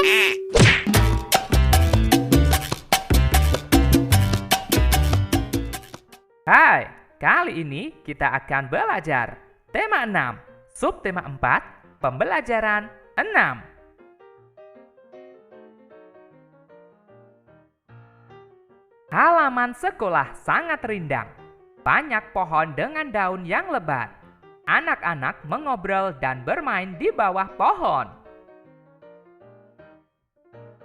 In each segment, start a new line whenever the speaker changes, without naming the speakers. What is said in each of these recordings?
Hai, kali ini kita akan belajar tema 6, subtema 4, pembelajaran 6. Halaman sekolah sangat rindang. Banyak pohon dengan daun yang lebat. Anak-anak mengobrol dan bermain di bawah pohon.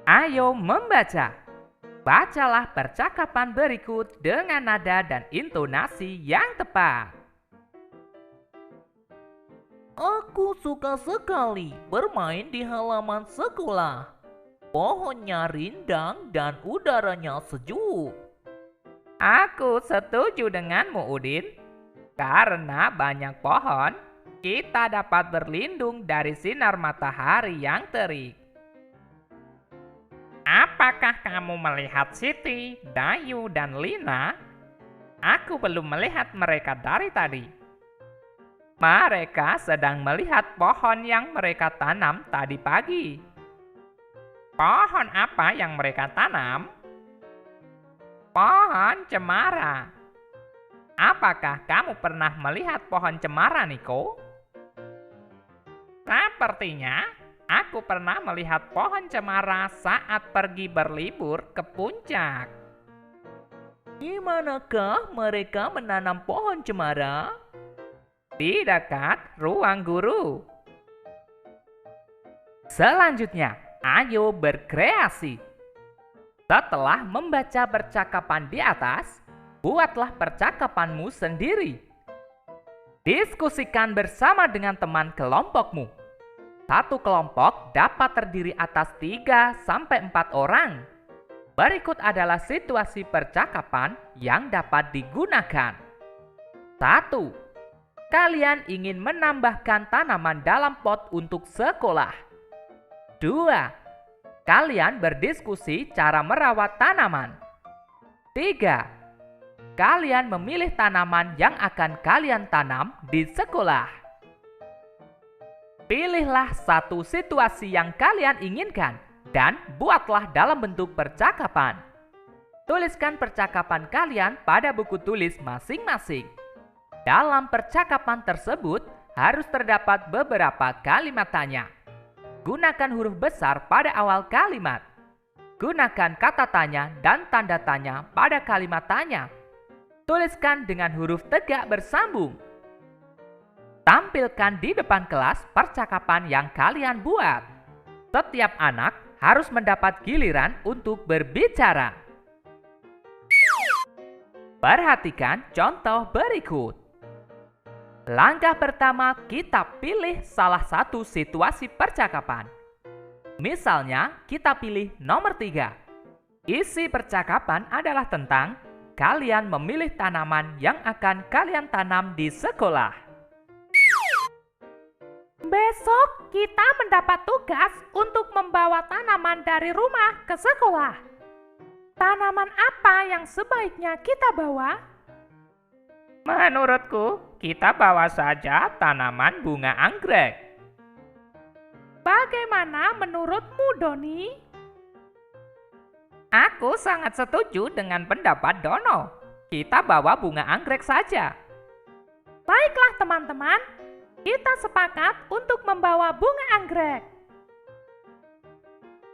Ayo membaca. Bacalah percakapan berikut dengan nada dan intonasi yang tepat.
Aku suka sekali bermain di halaman sekolah. Pohonnya rindang dan udaranya sejuk.
Aku setuju denganmu, Udin. Karena banyak pohon, kita dapat berlindung dari sinar matahari yang terik. Apakah kamu melihat Siti, Dayu, dan Lina? Aku belum melihat mereka dari tadi. Mereka sedang melihat pohon yang mereka tanam tadi pagi. Pohon apa yang mereka tanam? Pohon cemara. Apakah kamu pernah melihat pohon cemara, Niko? Sepertinya aku pernah melihat pohon cemara saat pergi berlibur ke puncak.
Di manakah mereka menanam pohon cemara?
Di dekat ruang guru. Selanjutnya, ayo berkreasi. Setelah membaca percakapan di atas, buatlah percakapanmu sendiri. Diskusikan bersama dengan teman kelompokmu. Satu kelompok dapat terdiri atas 3-4 orang. Berikut adalah situasi percakapan yang dapat digunakan. 1. Kalian ingin menambahkan tanaman dalam pot untuk sekolah. 2. Kalian berdiskusi cara merawat tanaman. 3. Kalian memilih tanaman yang akan kalian tanam di sekolah. Pilihlah satu situasi yang kalian inginkan dan buatlah dalam bentuk percakapan. Tuliskan percakapan kalian pada buku tulis masing-masing. Dalam percakapan tersebut harus terdapat beberapa kalimat tanya. Gunakan huruf besar pada awal kalimat. Gunakan kata tanya dan tanda tanya pada kalimat tanya. Tuliskan dengan huruf tegak bersambung. Tampilkan di depan kelas percakapan yang kalian buat. Setiap anak harus mendapat giliran untuk berbicara. Perhatikan contoh berikut. Langkah pertama, kita pilih salah satu situasi percakapan. Misalnya, kita pilih nomor 3. Isi percakapan adalah tentang kalian memilih tanaman yang akan kalian tanam di sekolah.
Besok kita mendapat tugas untuk membawa tanaman dari rumah ke sekolah. Tanaman apa yang sebaiknya kita bawa?
Menurutku, kita bawa saja tanaman bunga anggrek.
Bagaimana menurutmu, Doni?
Aku sangat setuju dengan pendapat Dono. Kita bawa bunga anggrek saja.
Baiklah teman-teman, kita sepakat untuk membawa bunga anggrek.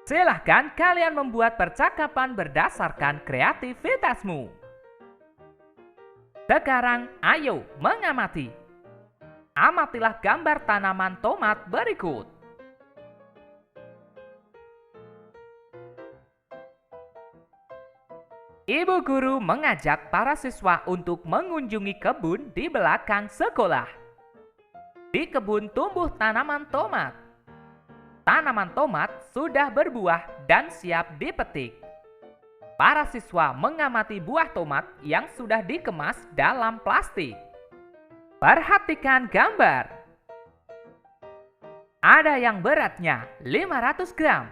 Silahkan kalian membuat percakapan berdasarkan kreativitasmu. Sekarang ayo mengamati. Amatilah gambar tanaman tomat berikut. Ibu guru mengajak para siswa untuk mengunjungi kebun di belakang sekolah. Di kebun tumbuh tanaman tomat. Tanaman tomat sudah berbuah dan siap dipetik. Para siswa mengamati buah tomat yang sudah dikemas dalam plastik. Perhatikan gambar. Ada yang beratnya 500 gram,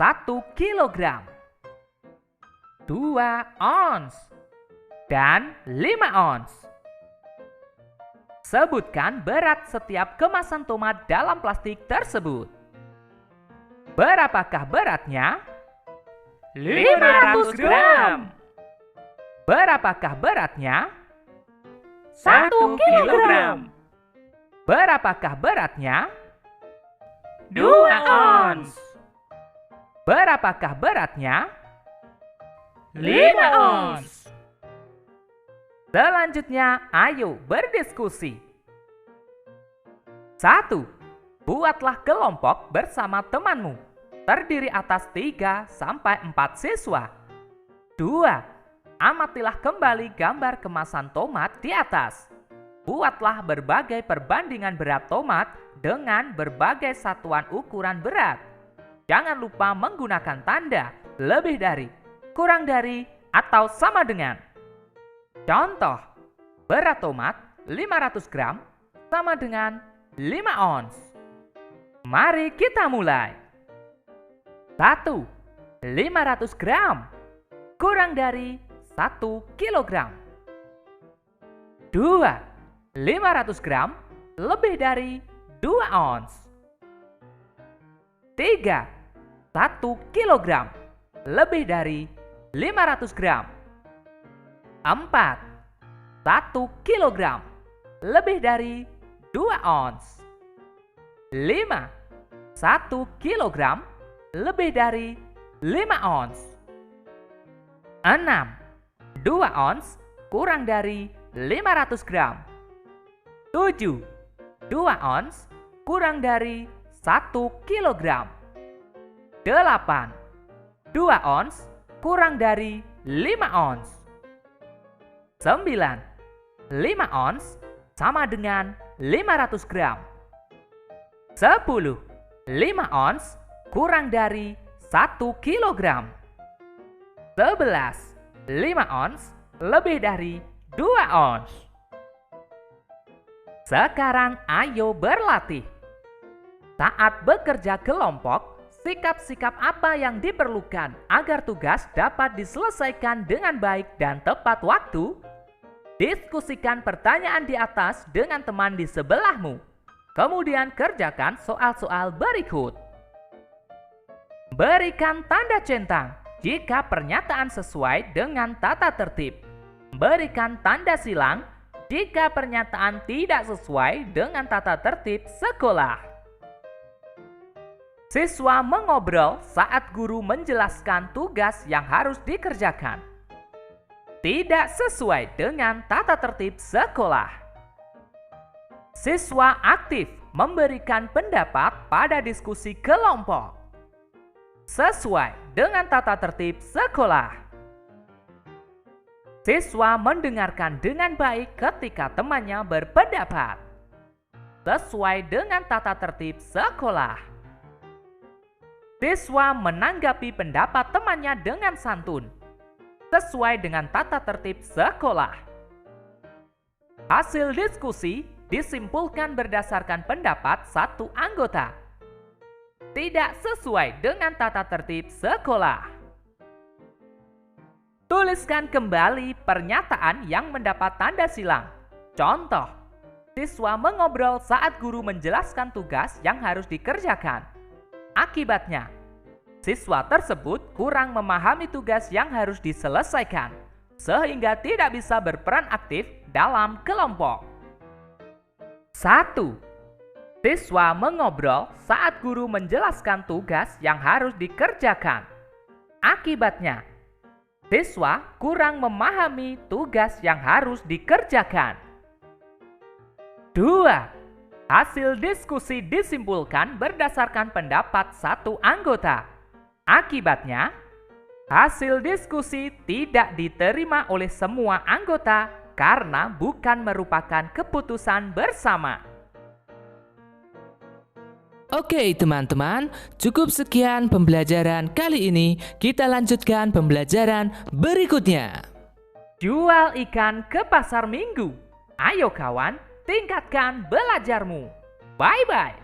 1 kilogram, 2 ons, dan 5 ons. Sebutkan berat setiap kemasan tomat dalam plastik tersebut. Berapakah beratnya?
500 gram.
Berapakah beratnya?
1 kilogram.
Berapakah beratnya?
2 ons.
Berapakah beratnya?
5 ons.
Selanjutnya, ayo berdiskusi. 1. Buatlah kelompok bersama temanmu. Terdiri atas 3 sampai 4 siswa. 2. Amatilah kembali gambar kemasan tomat di atas. Buatlah berbagai perbandingan berat tomat dengan berbagai satuan ukuran berat. Jangan lupa menggunakan tanda lebih dari, kurang dari, atau sama dengan. Contoh, berat tomat 500 gram sama dengan 5 ons. Mari kita mulai. 1. 500 gram kurang dari 1 kilogram. 2. 500 gram lebih dari 2 ons. 3. 1 kilogram lebih dari 500 gram. 4. 1 kilogram lebih dari 2 ons. 5. 1 kilogram lebih dari 5 ons. 6. 2 ons kurang dari 500 gram. 7. 2 ons kurang dari 1 kilogram. 8. 2 ons kurang dari 5 ons. 9. 5 ons sama dengan 500 gram. 10. 5 ons kurang dari 1 kilogram. 11. 5 ons lebih dari 2 ons. Sekarang ayo berlatih. Saat bekerja kelompok, sikap-sikap apa yang diperlukan agar tugas dapat diselesaikan dengan baik dan tepat waktu? Diskusikan pertanyaan di atas dengan teman di sebelahmu. Kemudian kerjakan soal-soal berikut. Berikan tanda centang jika pernyataan sesuai dengan tata tertib. Berikan tanda silang jika pernyataan tidak sesuai dengan tata tertib sekolah. Siswa mengobrol saat guru menjelaskan tugas yang harus dikerjakan. Tidak sesuai dengan tata tertib sekolah. Siswa aktif memberikan pendapat pada diskusi kelompok. Sesuai dengan tata tertib sekolah. Siswa mendengarkan dengan baik ketika temannya berpendapat. Sesuai dengan tata tertib sekolah. Siswa menanggapi pendapat temannya dengan santun. Sesuai dengan tata tertib sekolah. Hasil diskusi disimpulkan berdasarkan pendapat satu anggota. Tidak sesuai dengan tata tertib sekolah. Tuliskan kembali pernyataan yang mendapat tanda silang. Contoh, siswa mengobrol saat guru menjelaskan tugas yang harus dikerjakan. Akibatnya, siswa tersebut kurang memahami tugas yang harus diselesaikan, sehingga tidak bisa berperan aktif dalam kelompok. 1. Siswa mengobrol saat guru menjelaskan tugas yang harus dikerjakan. Akibatnya, siswa kurang memahami tugas yang harus dikerjakan. 2. Hasil diskusi disimpulkan berdasarkan pendapat satu anggota. Akibatnya, hasil diskusi tidak diterima oleh semua anggota karena bukan merupakan keputusan bersama.
Oke teman-teman, cukup sekian pembelajaran kali ini. Kita lanjutkan pembelajaran berikutnya.
Jual ikan ke pasar minggu. Ayo kawan, tingkatkan belajarmu. Bye-bye.